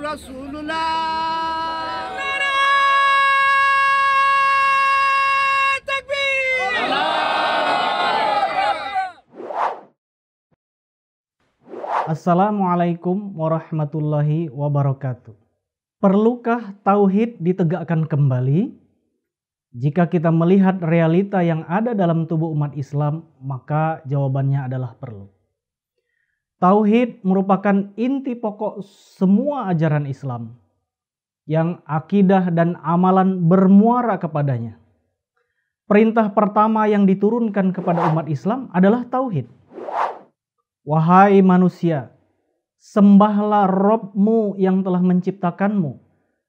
Rasulullah. Assalamualaikum warahmatullahi wabarakatuh. Perlukah tauhid ditegakkan kembali? Jika kita melihat realita yang ada dalam tubuh umat Islam, maka jawabannya adalah perlu. Tauhid merupakan inti pokok semua ajaran Islam, yang akidah dan amalan bermuara kepadanya. Perintah pertama yang diturunkan kepada umat Islam adalah tauhid. Wahai manusia, sembahlah Rabb-Mu yang telah menciptakanmu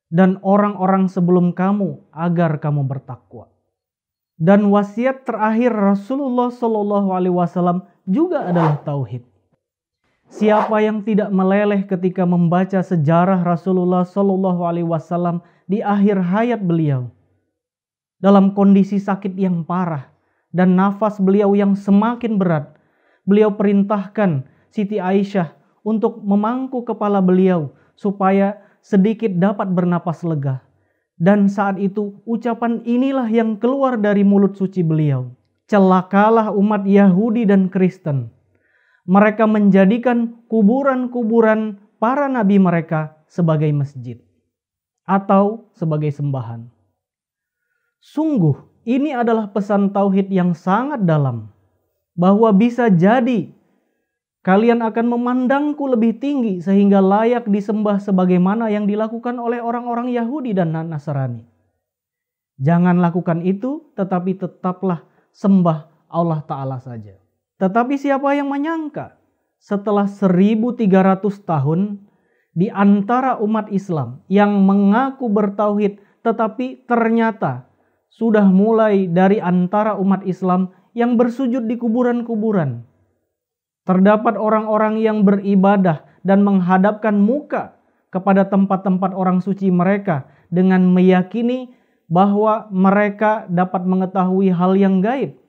dan orang-orang sebelum kamu agar kamu bertakwa. Dan wasiat terakhir Rasulullah SAW juga adalah tauhid. Siapa yang tidak meleleh ketika membaca sejarah Rasulullah SAW di akhir hayat beliau, dalam kondisi sakit yang parah dan nafas beliau yang semakin berat, beliau perintahkan Siti Aisyah untuk memangku kepala beliau supaya sedikit dapat bernapas lega. Dan saat itu ucapan inilah yang keluar dari mulut suci beliau. Celakalah umat Yahudi dan Kristen. Mereka menjadikan kuburan-kuburan para nabi mereka sebagai masjid atau sebagai sembahan. Sungguh ini adalah pesan tauhid yang sangat dalam, bahwa bisa jadi kalian akan memandangku lebih tinggi sehingga layak disembah sebagaimana yang dilakukan oleh orang-orang Yahudi dan Nasrani. Jangan lakukan itu, tetapi tetaplah sembah Allah Ta'ala saja. Tetapi siapa yang menyangka setelah 1300 tahun di antara umat Islam yang mengaku bertauhid, tetapi ternyata sudah mulai dari antara umat Islam yang bersujud di kuburan-kuburan. Terdapat orang-orang yang beribadah dan menghadapkan muka kepada tempat-tempat orang suci mereka dengan meyakini bahwa mereka dapat mengetahui hal yang gaib.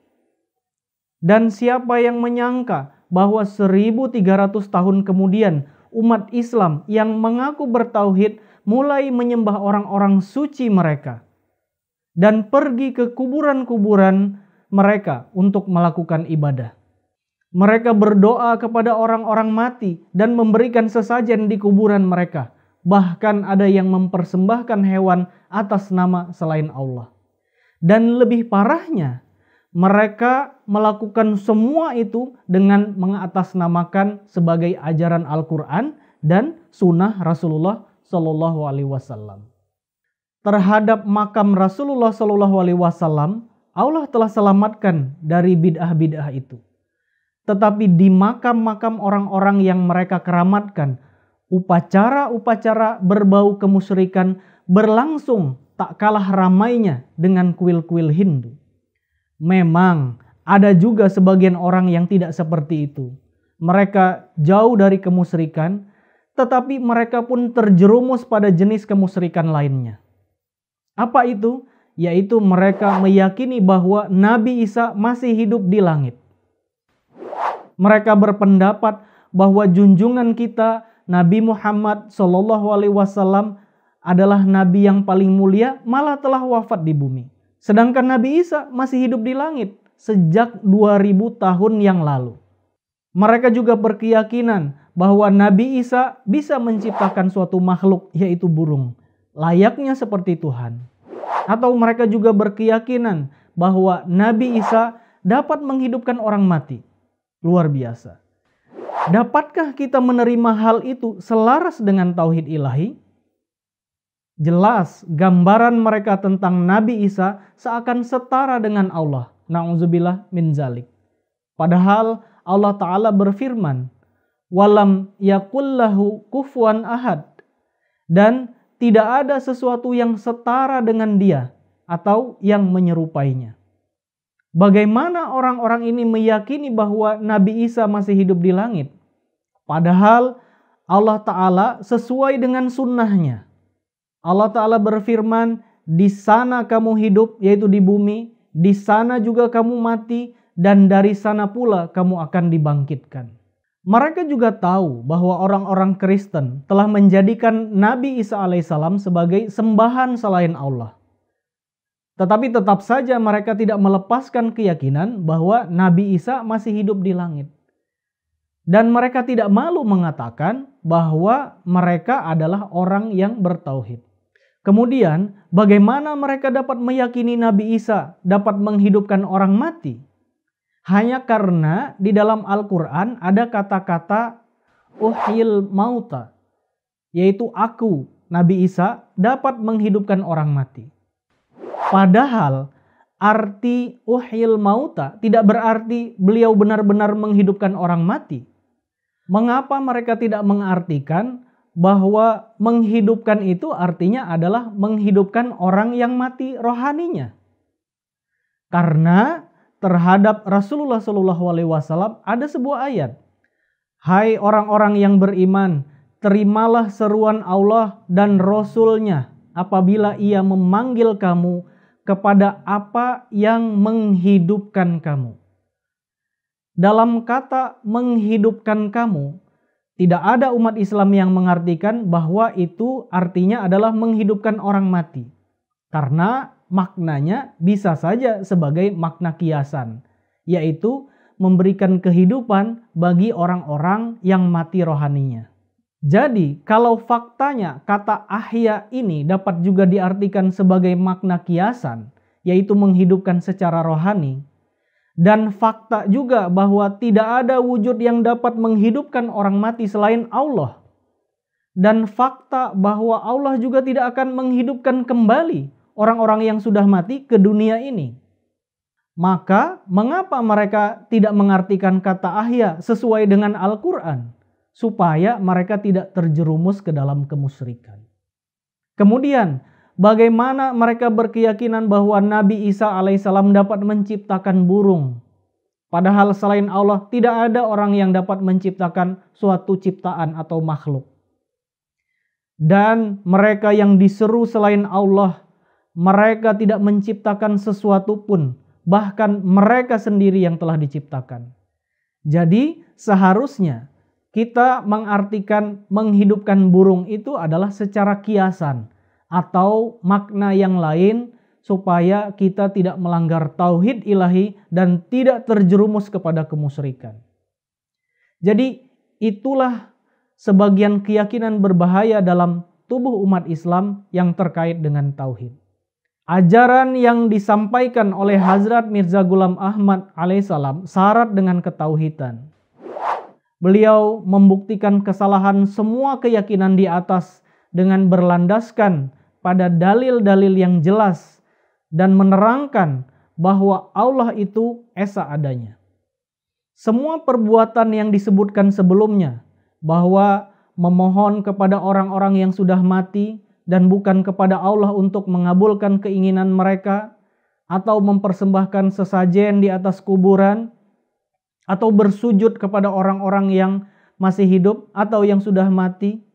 Dan siapa yang menyangka bahwa 1300 tahun kemudian umat Islam yang mengaku bertauhid mulai menyembah orang-orang suci mereka dan pergi ke kuburan-kuburan mereka untuk melakukan ibadah. Mereka berdoa kepada orang-orang mati dan memberikan sesajen di kuburan mereka. Bahkan ada yang mempersembahkan hewan atas nama selain Allah. Dan lebih parahnya, mereka melakukan semua itu dengan mengatasnamakan sebagai ajaran Al-Quran dan sunnah Rasulullah SAW. Terhadap makam Rasulullah SAW, Allah telah selamatkan dari bid'ah-bid'ah itu. Tetapi di makam-makam orang-orang yang mereka keramatkan, upacara-upacara berbau kemusyrikan berlangsung tak kalah ramainya dengan kuil-kuil Hindu. Memang ada juga sebagian orang yang tidak seperti itu. Mereka jauh dari kemusyrikan, tetapi mereka pun terjerumus pada jenis kemusyrikan lainnya. Apa itu? Yaitu mereka meyakini bahwa Nabi Isa masih hidup di langit. Mereka berpendapat bahwa junjungan kita Nabi Muhammad SAW adalah Nabi yang paling mulia, malah telah wafat di bumi. Sedangkan Nabi Isa masih hidup di langit sejak 2000 tahun yang lalu. Mereka juga berkeyakinan bahwa Nabi Isa bisa menciptakan suatu makhluk, yaitu burung, layaknya seperti Tuhan. Atau mereka juga berkeyakinan bahwa Nabi Isa dapat menghidupkan orang mati. Luar biasa. Dapatkah kita menerima hal itu selaras dengan tauhid ilahi? Jelas gambaran mereka tentang Nabi Isa seakan setara dengan Allah. Na'udzubillah min zalik. Padahal Allah Ta'ala berfirman, "Walam yakullahu kufuwan ahad." Dan tidak ada sesuatu yang setara dengan dia atau yang menyerupainya. Bagaimana orang-orang ini meyakini bahwa Nabi Isa masih hidup di langit? Padahal Allah Ta'ala sesuai dengan sunnahnya. Allah Ta'ala berfirman, di sana kamu hidup, yaitu di bumi, di sana juga kamu mati, dan dari sana pula kamu akan dibangkitkan. Mereka juga tahu bahwa orang-orang Kristen telah menjadikan Nabi Isa alaihissalam sebagai sembahan selain Allah. Tetapi tetap saja mereka tidak melepaskan keyakinan bahwa Nabi Isa masih hidup di langit. Dan mereka tidak malu mengatakan bahwa mereka adalah orang yang bertauhid. Kemudian, bagaimana mereka dapat meyakini Nabi Isa dapat menghidupkan orang mati? Hanya karena di dalam Al-Quran ada kata-kata uhyil mauta, yaitu aku, Nabi Isa, dapat menghidupkan orang mati. Padahal arti uhyil mauta tidak berarti beliau benar-benar menghidupkan orang mati. Mengapa mereka tidak mengartikan bahwa menghidupkan itu artinya adalah menghidupkan orang yang mati rohaninya? Karena terhadap Rasulullah SAW ada sebuah ayat. Hai orang-orang yang beriman, terimalah seruan Allah dan Rasul-Nya apabila ia memanggil kamu kepada apa yang menghidupkan kamu. Dalam kata menghidupkan kamu, tidak ada umat Islam yang mengartikan bahwa itu artinya adalah menghidupkan orang mati. Karena maknanya bisa saja sebagai makna kiasan, yaitu memberikan kehidupan bagi orang-orang yang mati rohaninya. Jadi, kalau faktanya kata ahya ini dapat juga diartikan sebagai makna kiasan, yaitu menghidupkan secara rohani, dan fakta juga bahwa tidak ada wujud yang dapat menghidupkan orang mati selain Allah, dan fakta bahwa Allah juga tidak akan menghidupkan kembali orang-orang yang sudah mati ke dunia ini, maka mengapa mereka tidak mengartikan kata ahya sesuai dengan Al-Quran? Supaya mereka tidak terjerumus ke dalam kemusyrikan. Kemudian, bagaimana mereka berkeyakinan bahwa Nabi Isa alaihissalam dapat menciptakan burung? Padahal selain Allah tidak ada orang yang dapat menciptakan suatu ciptaan atau makhluk. Dan mereka yang diseru selain Allah, mereka tidak menciptakan sesuatu pun, bahkan mereka sendiri yang telah diciptakan. Jadi seharusnya kita mengartikan menghidupkan burung itu adalah secara kiasan atau makna yang lain supaya kita tidak melanggar tauhid ilahi dan tidak terjerumus kepada kemusyrikan. Jadi itulah sebagian keyakinan berbahaya dalam tubuh umat Islam yang terkait dengan tauhid. Ajaran yang disampaikan oleh Hazrat Mirza Ghulam Ahmad alaihissalam syarat dengan ketauhidan. Beliau membuktikan kesalahan semua keyakinan di atas dengan berlandaskan pada dalil-dalil yang jelas dan menerangkan bahwa Allah itu esa adanya. Semua perbuatan yang disebutkan sebelumnya, bahwa memohon kepada orang-orang yang sudah mati dan bukan kepada Allah untuk mengabulkan keinginan mereka, atau mempersembahkan sesajen di atas kuburan, atau bersujud kepada orang-orang yang masih hidup atau yang sudah mati,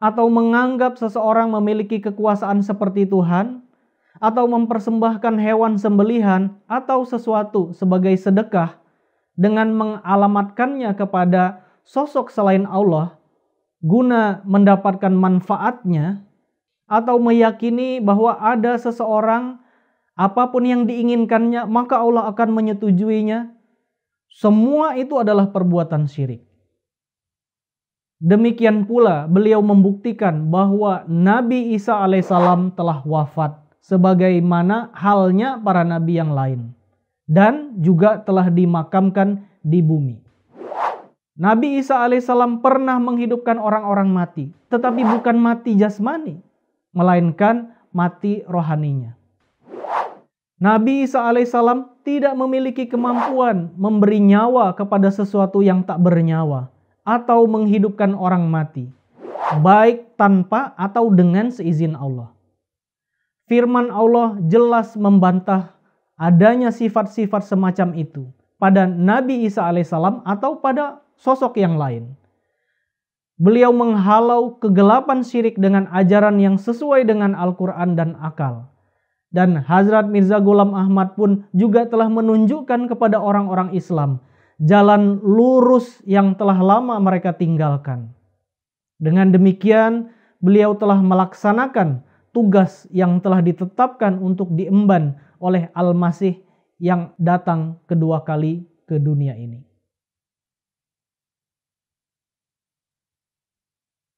atau menganggap seseorang memiliki kekuasaan seperti Tuhan, atau mempersembahkan hewan sembelihan atau sesuatu sebagai sedekah dengan mengalamatkannya kepada sosok selain Allah guna mendapatkan manfaatnya, atau meyakini bahwa ada seseorang apapun yang diinginkannya maka Allah akan menyetujuinya. Semua itu adalah perbuatan syirik. Demikian pula beliau membuktikan bahwa Nabi Isa alaihissalam telah wafat sebagaimana halnya para nabi yang lain dan juga telah dimakamkan di bumi. Nabi Isa alaihissalam pernah menghidupkan orang-orang mati, tetapi bukan mati jasmani, melainkan mati rohaninya. Nabi Isa alaihissalam tidak memiliki kemampuan memberi nyawa kepada sesuatu yang tak bernyawa atau menghidupkan orang mati, baik tanpa atau dengan seizin Allah. Firman Allah jelas membantah adanya sifat-sifat semacam itu pada Nabi Isa alaihissalam atau pada sosok yang lain. Beliau menghalau kegelapan syirik dengan ajaran yang sesuai dengan Al-Quran dan akal. Dan Hazrat Mirza Ghulam Ahmad pun juga telah menunjukkan kepada orang-orang Islam jalan lurus yang telah lama mereka tinggalkan. Dengan demikian, beliau telah melaksanakan tugas yang telah ditetapkan untuk diemban oleh Al-Masih yang datang kedua kali ke dunia ini.